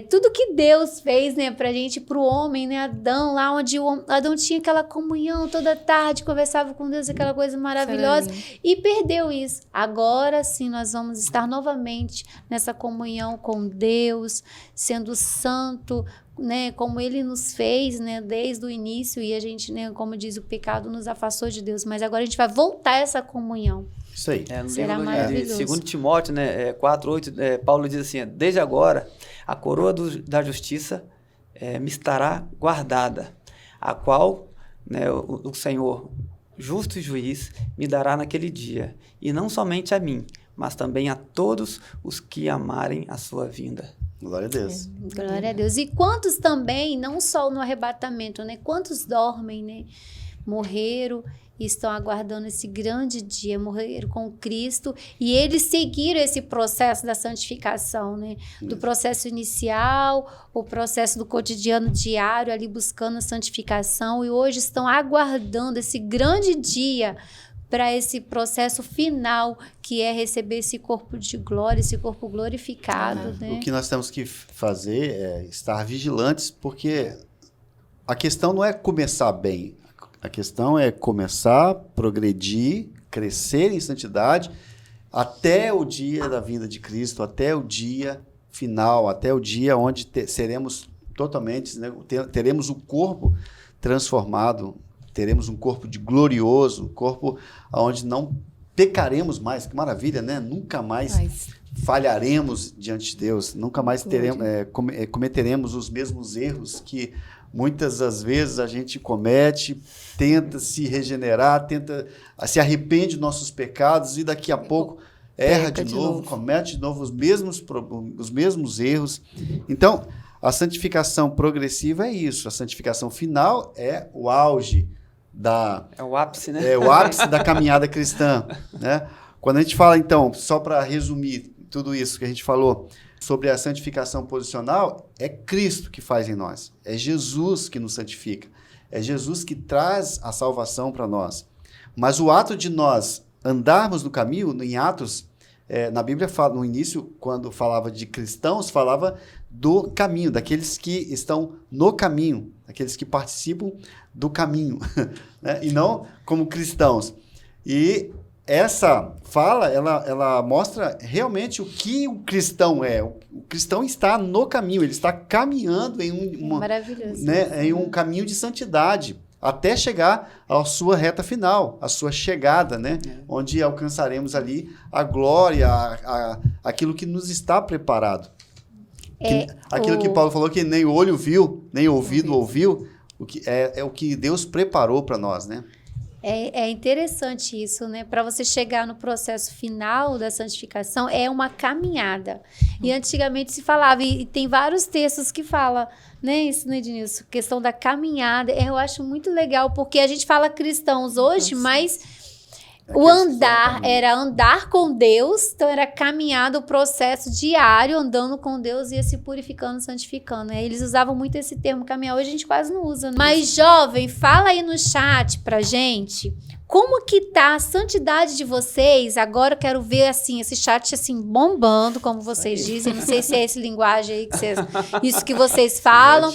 Tudo que Deus fez, né, pra gente, pro homem, né? Adão, lá onde Adão tinha aquela comunhão toda tarde, conversava com Deus, aquela coisa maravilhosa, e perdeu isso. Agora sim, nós vamos estar novamente nessa comunhão com Deus, sendo santo, né, como ele nos fez, né, desde o início, e a gente, né, como diz, o pecado nos afastou de Deus, mas agora a gente vai voltar a essa comunhão. Isso aí. No Será livro maravilhoso. de 2 Timóteo, né, 4:8, Paulo diz assim, desde agora a coroa da justiça me estará guardada, a qual, né, o Senhor, justo e juiz, me dará naquele dia, e não somente a mim, mas também a todos os que amarem a sua vinda. Glória a Deus. Glória a Deus. E quantos também, não só no arrebatamento, né? Quantos dormem, né? Morreram e estão aguardando esse grande dia, morreram com Cristo, e eles seguiram esse processo da santificação, né? Do processo inicial, o processo do cotidiano diário, ali buscando a santificação, e hoje estão aguardando esse grande dia para esse processo final, que é receber esse corpo de glória, esse corpo glorificado. Né? O que nós temos que fazer é estar vigilantes, porque a questão não é começar bem, a questão é começar, progredir, crescer em santidade, até o dia da vinda de Cristo, até o dia final, até o dia onde seremos totalmente, né, teremos o corpo transformado, teremos um corpo glorioso, um corpo onde não pecaremos mais. Que maravilha, né? Nunca mais falharemos diante de Deus, nunca mais cometeremos os mesmos erros que muitas das vezes a gente comete, tenta se regenerar, se arrepende de nossos pecados e daqui a pouco erra de novo, comete de novo os mesmos erros. Então, a santificação progressiva é isso. A santificação final é o auge é o ápice, né? É o ápice da caminhada cristã, né? Quando a gente fala, então, só para resumir tudo isso que a gente falou, sobre a santificação posicional, é Cristo que faz em nós. É Jesus que nos santifica. É Jesus que traz a salvação para nós. Mas o ato de nós andarmos no caminho, em Atos, na Bíblia, no início, quando falava de cristãos, falava do caminho, daqueles que estão no caminho, daqueles que participam do caminho, né? E não como cristãos. E essa fala, ela mostra realmente o que o cristão é. O cristão está no caminho, ele está caminhando Maravilhoso. Né, em um caminho de santidade, até chegar à sua reta final, à sua chegada, né? Onde alcançaremos ali a glória, aquilo que nos está preparado. Aquilo que Paulo falou que nem olho viu, nem ouvido ouviu, é o que Deus preparou para nós, né? É interessante isso, né? Para você chegar no processo final da santificação, é uma caminhada. E antigamente se falava, e tem vários textos que falam, né, isso, né, Ednilson? Questão da caminhada. Eu acho muito legal, porque a gente fala cristãos hoje, mas o andar era andar com Deus, então era caminhada, o processo diário, andando com Deus, ia se purificando, santificando. Eles usavam muito esse termo caminhar, hoje a gente quase não usa. Né? Mas, jovem, fala aí no chat pra gente, como que tá a santidade de vocês? Agora eu quero ver, assim, esse chat, assim, bombando, como vocês dizem. Não sei se é essa linguagem aí, isso que vocês falam.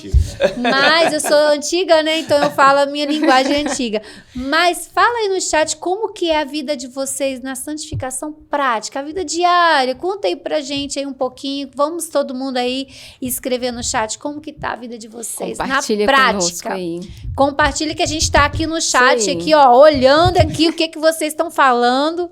Mas eu sou antiga, né? Então eu falo a minha linguagem antiga. Mas fala aí no chat como que é a vida de vocês na santificação prática, a vida diária. Conta aí pra gente aí um pouquinho. Vamos todo mundo aí escrever no chat como que tá a vida de vocês na prática. Aí. Compartilha que a gente tá aqui no chat, aqui, ó, olhando aqui o que vocês estão falando.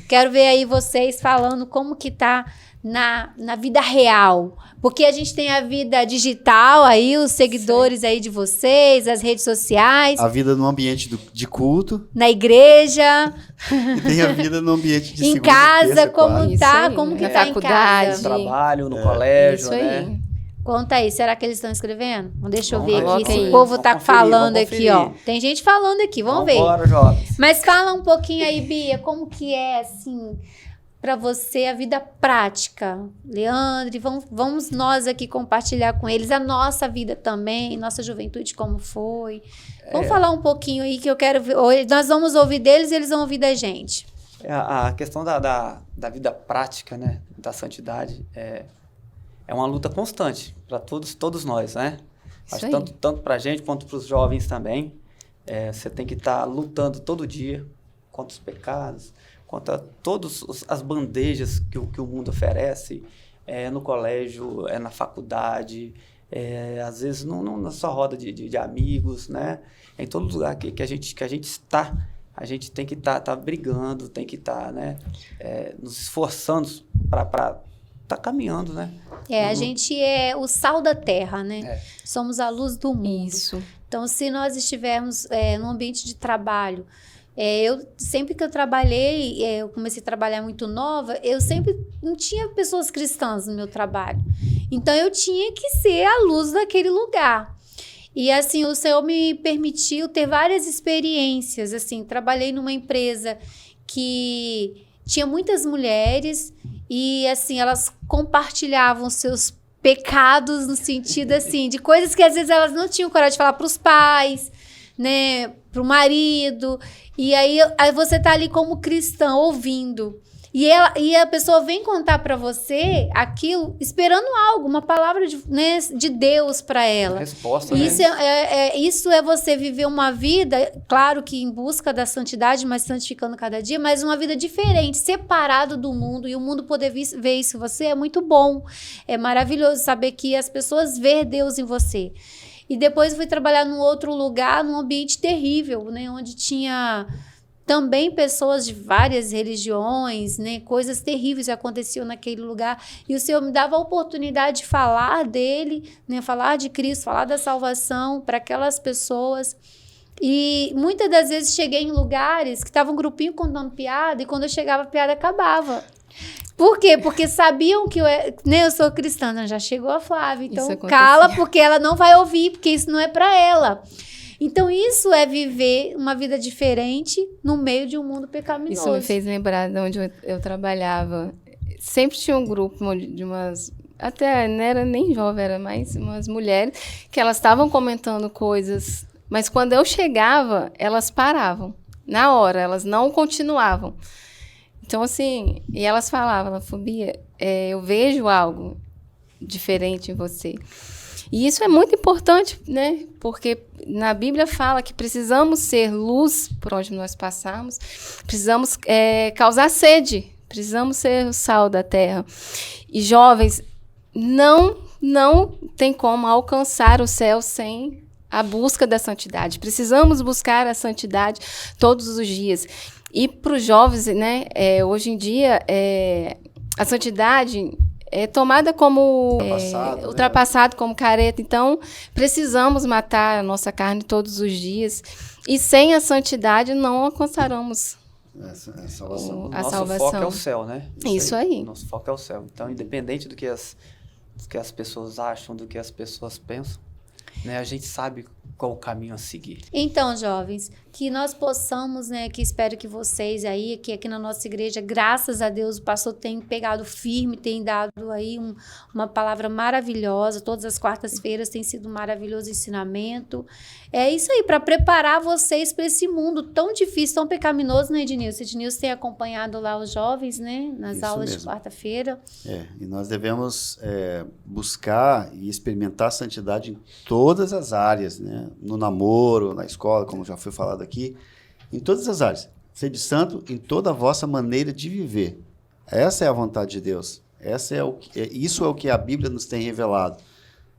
Quero ver aí vocês falando como que tá na vida real. Porque a gente tem a vida digital aí, os seguidores aí de vocês, as redes sociais. A vida no ambiente de culto. Na igreja. E tem a vida no ambiente de em casa, terça, como tá? Aí, como que na tá faculdade. em casa? No trabalho, no colégio, Isso né? aí. Conta aí, será que eles estão escrevendo? Deixa eu ver Vamos aqui, coloca esse aí. povo Vamos tá conferir, falando vamos aqui, ó. conferir. Tem gente falando aqui, vamos ver. Vambora, jovens. Mas fala um pouquinho aí, Bia, como que é, assim, para você a vida prática. Leandro, vamos nós aqui compartilhar com eles a nossa vida também, nossa juventude, como foi. Vamos falar um pouquinho aí que eu quero ver. Nós vamos ouvir deles e eles vão ouvir da gente. A questão da vida prática, né? Da santidade é uma luta constante para todos nós, né? Acho tanto para a gente quanto para os jovens também. Você tem que estar lutando todo dia contra os pecados, contra todas as bandejas que o mundo oferece, no colégio, na faculdade, às vezes na sua roda de amigos, né? Em todo lugar que a gente está, a gente tem que estar brigando, tem que estar, né? Nos esforçando para estar caminhando, né? A gente é o sal da terra, né? Somos a luz do mundo. Isso. Então, se nós estivermos num ambiente de trabalho, eu sempre que eu trabalhei, eu comecei a trabalhar muito nova, eu sempre não tinha pessoas cristãs no meu trabalho. Então, eu tinha que ser a luz daquele lugar. E, assim, o Senhor me permitiu ter várias experiências, assim, trabalhei numa empresa que tinha muitas mulheres e, assim, elas compartilhavam seus pecados no sentido, assim, de coisas que às vezes elas não tinham coragem de falar para os pais, né, para o marido. E aí você tá ali como cristão, ouvindo. E a pessoa vem contar para você aquilo, esperando algo, uma palavra de Deus para ela. Resposta, Isso, né? isso é você viver uma vida, claro que em busca da santidade, mas santificando cada dia, mas uma vida diferente, separado do mundo, e o mundo poder ver isso em você é muito bom. É maravilhoso saber que as pessoas veem Deus em você. E depois eu fui trabalhar num outro lugar, num ambiente terrível, né, onde tinha também pessoas de várias religiões, né, coisas terríveis aconteciam naquele lugar. E o Senhor me dava a oportunidade de falar dele, né, falar de Cristo, falar da salvação para aquelas pessoas. E muitas das vezes cheguei em lugares que estava um grupinho contando piada, e quando eu chegava a piada acabava. Por quê? Porque sabiam que eu sou cristã. Não, já chegou a Flávia, então cala, porque ela não vai ouvir, porque isso não é para ela. Então, isso é viver uma vida diferente no meio de um mundo pecaminoso. Isso me fez lembrar de onde eu trabalhava. Sempre tinha um grupo de umas até não era nem jovem, era mais umas mulheres, que elas estavam comentando coisas, mas quando eu chegava, elas paravam. Na hora, elas não continuavam. Então, assim, e elas falavam, Bia, eu vejo algo diferente em você. E isso é muito importante, né? Porque na Bíblia fala que precisamos ser luz por onde nós passarmos, precisamos causar sede, precisamos ser o sal da terra. E jovens, não tem como alcançar o céu sem a busca da santidade. Precisamos buscar a santidade todos os dias. E para os jovens, né, hoje em dia, a santidade é tomada como ultrapassado, como careta. Então, precisamos matar a nossa carne todos os dias. E sem a santidade, não alcançaremos a salvação. Nosso foco é o céu, né? Isso aí. Nosso foco é o céu. Então, independente do que as pessoas acham, do que as pessoas pensam, né, a gente sabe qual o caminho a seguir. Então, jovens, que nós possamos, né, que espero que vocês aí, que aqui na nossa igreja, graças a Deus, o pastor tem pegado firme, tem dado aí uma palavra maravilhosa, todas as quartas-feiras tem sido um maravilhoso ensinamento. É isso aí, para preparar vocês para esse mundo tão difícil, tão pecaminoso, né, Ednilson? Ednilson tem acompanhado lá os jovens, né, nas isso aulas mesmo. de quarta-feira. E nós devemos buscar e experimentar a santidade em todas as áreas, né? No namoro, na escola, como já foi falado aqui, em todas as áreas. Sede santo em toda a vossa maneira de viver. Essa é a vontade de Deus. Isso é o que a Bíblia nos tem revelado.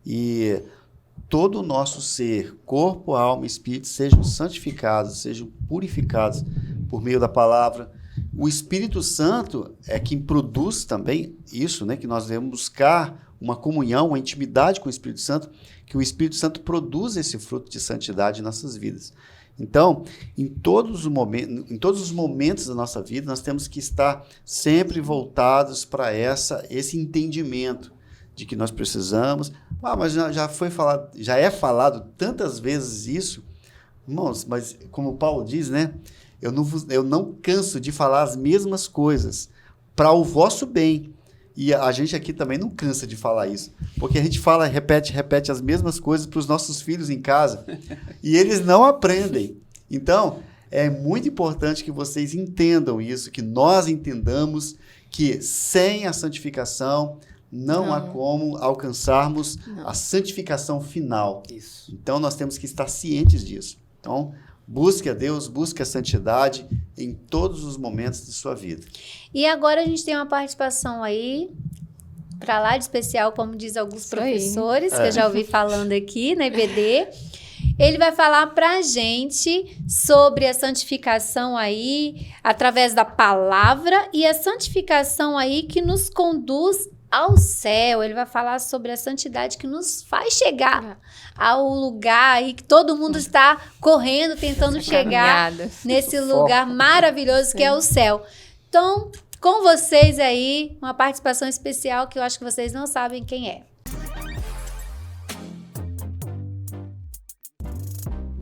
E todo o nosso ser, corpo, alma e espírito, sejam santificados, sejam purificados por meio da palavra. O Espírito Santo é quem produz também isso, né? Que nós devemos buscar uma comunhão, uma intimidade com o Espírito Santo, que o Espírito Santo produz esse fruto de santidade em nossas vidas. Então, em todos os momentos da nossa vida, nós temos que estar sempre voltados para esse entendimento de que nós precisamos. Mas já é falado tantas vezes isso, irmãos, mas como Paulo diz, né? Eu não canso de falar as mesmas coisas para o vosso bem. E a gente aqui também não cansa de falar isso, porque a gente repete as mesmas coisas para os nossos filhos em casa e eles não aprendem. Então, é muito importante que vocês entendam isso, que nós entendamos que sem a santificação não há como alcançarmos a santificação final. Isso. Então, nós temos que estar cientes disso. Então, busque a Deus, busque a santidade em todos os momentos de sua vida. E agora a gente tem uma participação aí, para lá de especial, como diz alguns professores, que eu já ouvi falando aqui na IBD. Ele vai falar para a gente sobre a santificação aí, através da palavra, e a santificação aí que nos conduz ao céu. Ele vai falar sobre a santidade que nos faz chegar ao lugar aí que todo mundo está correndo, tentando chegar nesse lugar maravilhoso que é o céu. Então, com vocês aí, uma participação especial que eu acho que vocês não sabem quem é.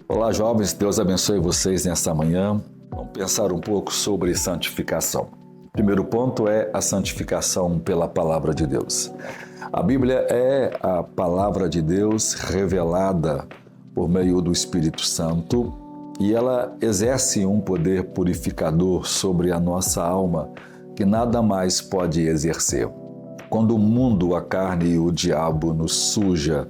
Olá, jovens, Deus abençoe vocês nesta manhã. Vamos pensar um pouco sobre santificação. O primeiro ponto é a santificação pela palavra de Deus. A Bíblia é a palavra de Deus revelada por meio do Espírito Santo e ela exerce um poder purificador sobre a nossa alma que nada mais pode exercer. Quando o mundo, a carne e o diabo nos suja,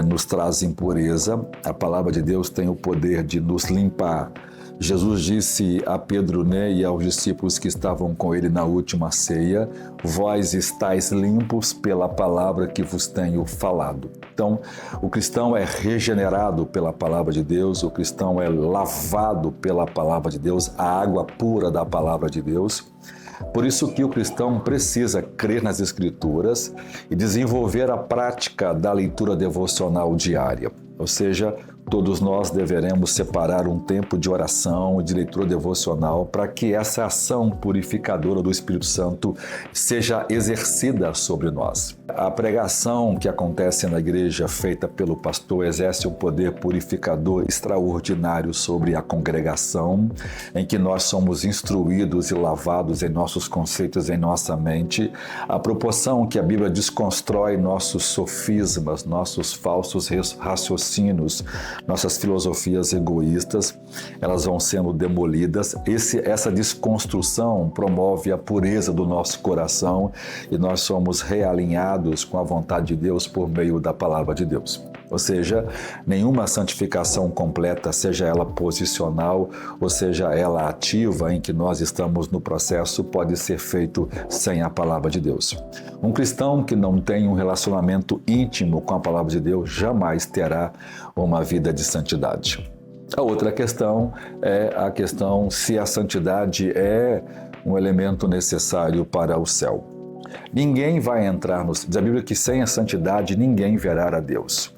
nos traz impureza, a palavra de Deus tem o poder de nos limpar. Jesus disse a Pedro, e aos discípulos que estavam com ele na última ceia: vós estáis limpos pela palavra que vos tenho falado. Então, o cristão é regenerado pela palavra de Deus, o cristão é lavado pela palavra de Deus, a água pura da palavra de Deus. Por isso que o cristão precisa crer nas Escrituras e desenvolver a prática da leitura devocional diária, ou seja, Todos nós deveremos separar um tempo de oração e de leitura devocional para que essa ação purificadora do Espírito Santo seja exercida sobre nós. A pregação que acontece na igreja, feita pelo pastor, exerce um poder purificador extraordinário sobre a congregação, em que nós somos instruídos e lavados em nossos conceitos, em nossa mente. A proporção que a Bíblia desconstrói nossos sofismas, nossos falsos raciocínios, nossas filosofias egoístas, elas vão sendo demolidas. Essa desconstrução promove a pureza do nosso coração e nós somos realinhados com a vontade de Deus por meio da palavra de Deus. Ou seja, nenhuma santificação completa, seja ela posicional ou seja ela ativa, em que nós estamos no processo, pode ser feito sem a palavra de Deus. Um cristão que não tem um relacionamento íntimo com a palavra de Deus jamais terá uma vida de santidade. A outra questão é a questão se a santidade é um elemento necessário para o céu. Ninguém vai entrar no céu. Diz a Bíblia que sem a santidade ninguém verá a Deus.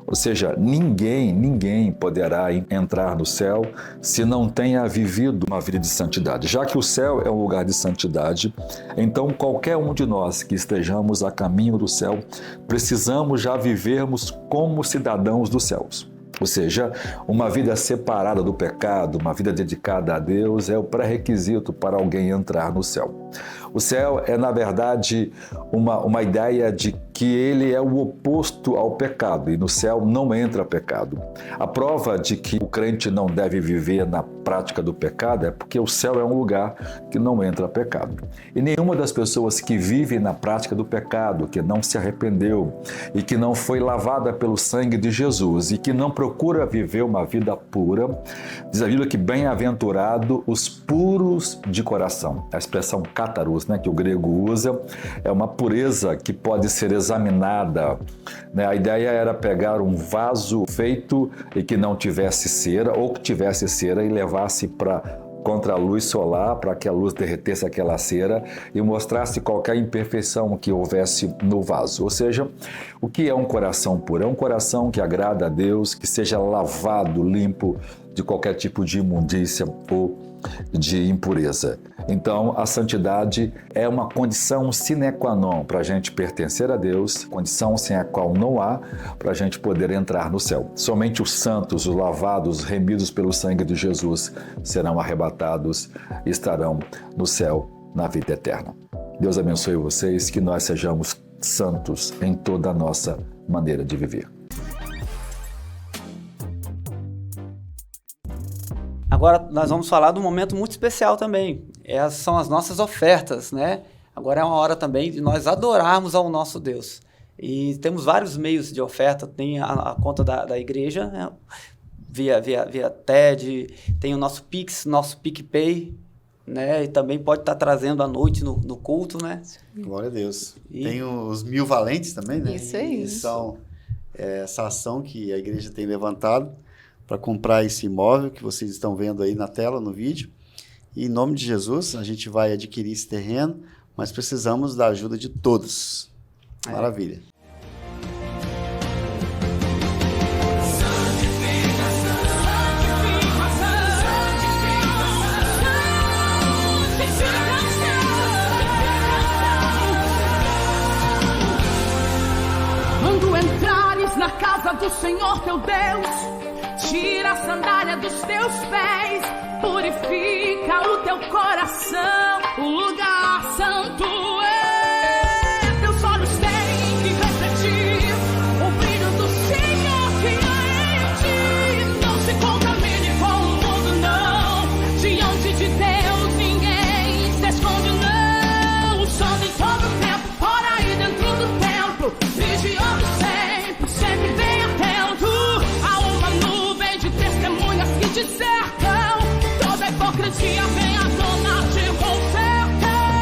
Ou seja, ninguém poderá entrar no céu se não tenha vivido uma vida de santidade. Já que o céu é um lugar de santidade, então qualquer um de nós que estejamos a caminho do céu, precisamos já vivermos como cidadãos dos céus. Ou seja, uma vida separada do pecado, uma vida dedicada a Deus é o pré-requisito para alguém entrar no céu. O céu é, na verdade, uma ideia de que ele é o oposto ao pecado e no céu não entra pecado. A prova de que o crente não deve viver na prática do pecado é porque o céu é um lugar que não entra pecado. E nenhuma das pessoas que vive na prática do pecado, que não se arrependeu e que não foi lavada pelo sangue de Jesus e que não procura viver uma vida pura, diz a Bíblia que bem-aventurado os puros de coração. A expressão cátaros, que o grego usa, é uma pureza que pode ser examinada. A ideia era pegar um vaso feito e que não tivesse cera, ou que tivesse cera e levasse contra a luz solar, para que a luz derretesse aquela cera e mostrasse qualquer imperfeição que houvesse no vaso. Ou seja, o que é um coração puro? É um coração que agrada a Deus, que seja lavado, limpo de qualquer tipo de imundícia ou de impureza. Então, a santidade é uma condição sine qua non para a gente pertencer a Deus, condição sem a qual não há para a gente poder entrar no céu. Somente os santos, os lavados, remidos pelo sangue de Jesus, serão arrebatados e estarão no céu na vida eterna. Deus abençoe vocês, que nós sejamos santos em toda a nossa maneira de viver. Agora nós vamos falar de um momento muito especial também. Essas são as nossas ofertas, né? Agora é uma hora também de nós adorarmos ao nosso Deus. E temos vários meios de oferta. Tem a conta da igreja, né? via TED, tem o nosso Pix, nosso PicPay, né? E também pode estar trazendo à noite no culto, né? Glória a Deus. Tem os 1000 valentes também, né? Isso aí. Então, essa ação que a igreja tem levantado para comprar esse imóvel que vocês estão vendo aí na tela, no vídeo. E em nome de Jesus, a gente vai adquirir esse terreno, mas precisamos da ajuda de todos. Maravilha. Quando entrares na casa do Senhor teu Deus, tira a sandália dos teus pés, purifica o teu coração, o lugar santo é. Teus olhos têm que refletir o brilho do Senhor que há em ti. Não se contamine com o mundo, não. Diante de Deus ninguém se esconde, não. Santo em todo tempo, fora e dentro do templo, vigiando sempre, sempre bem atento. Há uma nuvem de testemunhas que te cercam. Toda hipocrisia vem a donar, te vão cercar.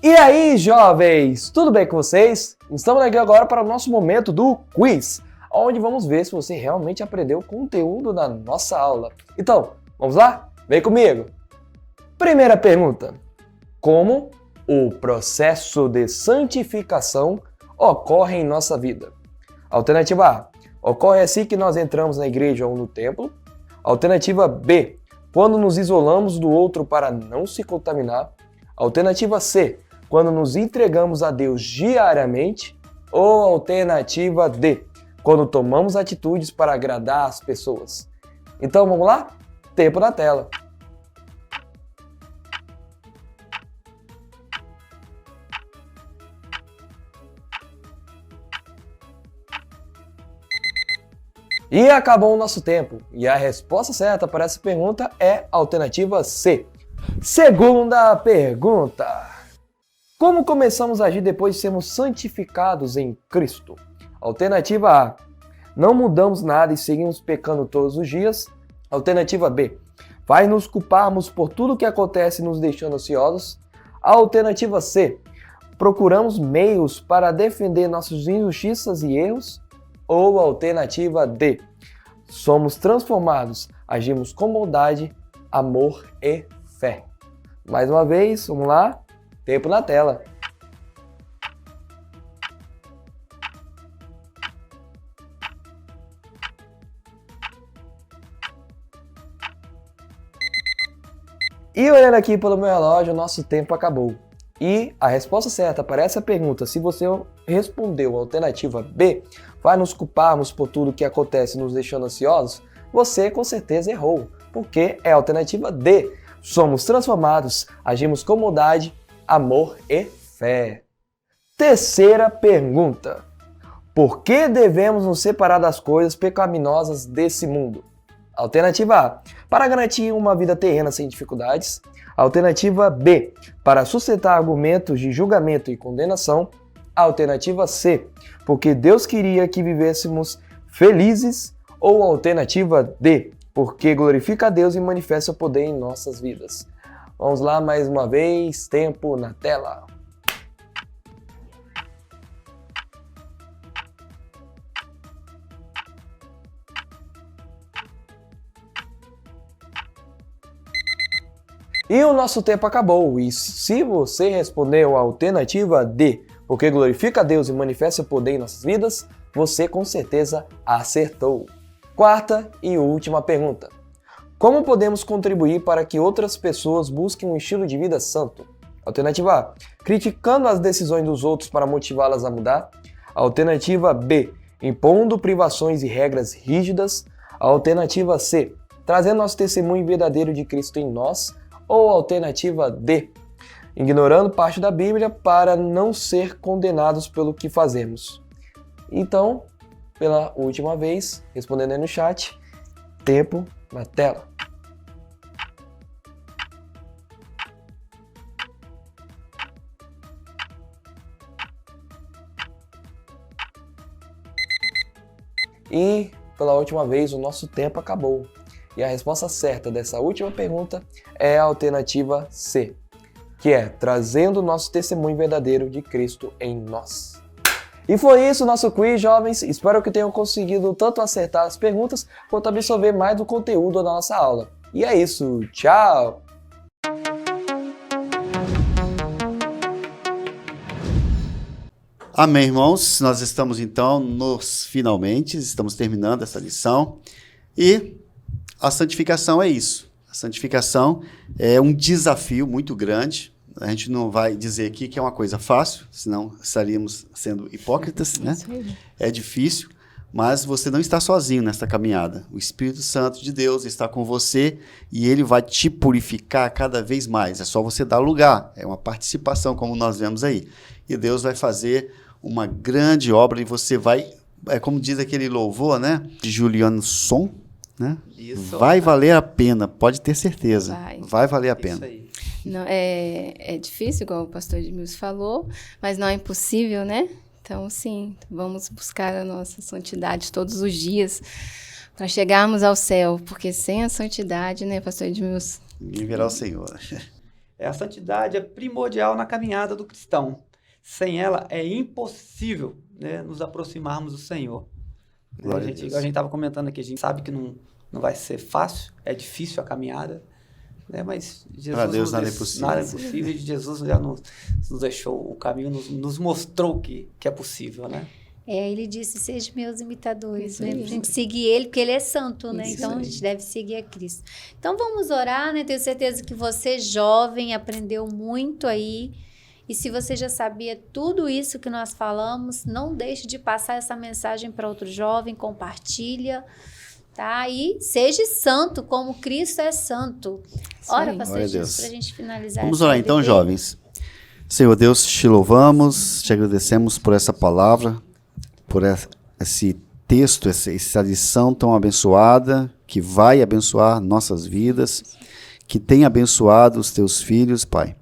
E aí, jovens, tudo bem com vocês? Estamos aqui agora para o nosso momento do quiz, onde vamos ver se você realmente aprendeu o conteúdo da nossa aula. Então, vamos lá? Vem comigo! Primeira pergunta: como o processo de santificação ocorre em nossa vida? Alternativa A: ocorre assim que nós entramos na igreja ou no templo. Alternativa B: quando nos isolamos do outro para não se contaminar. Alternativa C: quando nos entregamos a Deus diariamente. Ou alternativa D: quando tomamos atitudes para agradar as pessoas. Então vamos lá? Tempo na tela. E acabou o nosso tempo. E a resposta certa para essa pergunta é a alternativa C. Segunda pergunta: como começamos a agir depois de sermos santificados em Cristo? Alternativa A: não mudamos nada e seguimos pecando todos os dias. Alternativa B: vai nos culparmos por tudo que acontece nos deixando ansiosos. Alternativa C: procuramos meios para defender nossas injustiças e erros. Ou alternativa D: somos transformados, agimos com bondade, amor e fé. Mais uma vez, vamos lá, tempo na tela. E olhando aqui pelo meu relógio, o nosso tempo acabou. E a resposta certa para essa pergunta, se você respondeu a alternativa B, vai nos culparmos por tudo que acontece nos deixando ansiosos, você com certeza errou, porque é a alternativa D. Somos transformados, agimos com bondade, amor e fé. Terceira pergunta: por que devemos nos separar das coisas pecaminosas desse mundo? Alternativa A: para garantir uma vida terrena sem dificuldades. Alternativa B: para sustentar argumentos de julgamento e condenação. Alternativa C: porque Deus queria que vivêssemos felizes. Ou alternativa D: porque glorifica a Deus e manifesta o poder em nossas vidas. Vamos lá mais uma vez, tempo na tela. E o nosso tempo acabou. E se você respondeu a alternativa D, porque glorifica a Deus e manifesta o poder em nossas vidas, você com certeza acertou. Quarta e última pergunta: como podemos contribuir para que outras pessoas busquem um estilo de vida santo? Alternativa A: criticando as decisões dos outros para motivá-las a mudar. Alternativa B: impondo privações e regras rígidas. Alternativa C: trazendo nosso testemunho verdadeiro de Cristo em nós. Ou alternativa D: ignorando parte da Bíblia para não ser condenados pelo que fazemos. Então, pela última vez, respondendo aí no chat, tempo na tela. E pela última vez o nosso tempo acabou. E a resposta certa dessa última pergunta é a alternativa C, que é trazendo o nosso testemunho verdadeiro de Cristo em nós. E foi isso o nosso quiz, jovens. Espero que tenham conseguido tanto acertar as perguntas quanto absorver mais do conteúdo da nossa aula. E é isso, tchau! Amém, irmãos. Nós estamos então nos finalmente, estamos terminando essa lição. E a santificação é isso. A santificação é um desafio muito grande. A gente não vai dizer aqui que é uma coisa fácil, senão estaríamos sendo hipócritas, né? É difícil, mas você não está sozinho nessa caminhada. O Espírito Santo de Deus está com você e ele vai te purificar cada vez mais. É só você dar lugar, é uma participação, como nós vemos aí. E Deus vai fazer uma grande obra e você vai, como diz aquele louvor, né? De Juliano Som, né? Isso. Vai valer a pena, pode ter certeza. Vai valer a pena. Isso aí. Não, é difícil, igual o pastor Edmilson falou, mas não é impossível, né? Então, sim, vamos buscar a nossa santidade todos os dias para chegarmos ao céu, porque sem a santidade, né, pastor Edmilson? Ninguém verá o Senhor. A santidade é primordial na caminhada do cristão. Sem ela, é impossível, né, nos aproximarmos do Senhor. Glória a A Deus. gente estava comentando aqui, a gente sabe que não vai ser fácil, é difícil a caminhada, né, mas Jesus Para Deus nos nada é deix- impossível. nada é impossível, e Jesus já nos deixou o caminho, nos mostrou que é possível, né? Ele disse, sejam meus imitadores, Isso né? aí. Pra gente seguir ele, porque ele é santo, né? Isso Então, a aí. gente deve seguir a Cristo. Então, vamos orar, né? Tenho certeza que você, jovem, aprendeu muito aí. E se você já sabia tudo isso que nós falamos, não deixe de passar essa mensagem para outro jovem, compartilha, tá? E seja santo, como Cristo é santo. Ora, aí. pastor Glória a Jesus, Deus. para a gente finalizar Vamos essa orar então, EBD. jovens. Senhor Deus, te louvamos, te agradecemos por essa palavra, por esse texto, essa lição tão abençoada, que vai abençoar nossas vidas, que tem abençoado os teus filhos, Pai.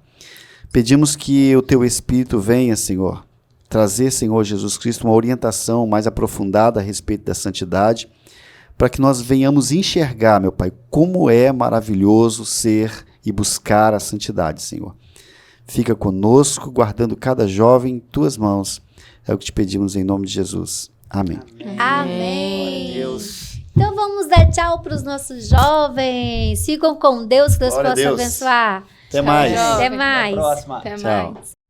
Pedimos que o teu Espírito venha, Senhor, trazer, Senhor Jesus Cristo, uma orientação mais aprofundada a respeito da santidade, para que nós venhamos enxergar, meu Pai, como é maravilhoso ser e buscar a santidade, Senhor. Fica conosco, guardando cada jovem em tuas mãos. É o que te pedimos em nome de Jesus. Amém. Amém. Deus. Então vamos dar tchau para os nossos jovens. Sigam com Deus, que Deus Glória a possa Deus. abençoar. Até mais. jovem. Até Até a mais. próxima. Até Tchau. mais.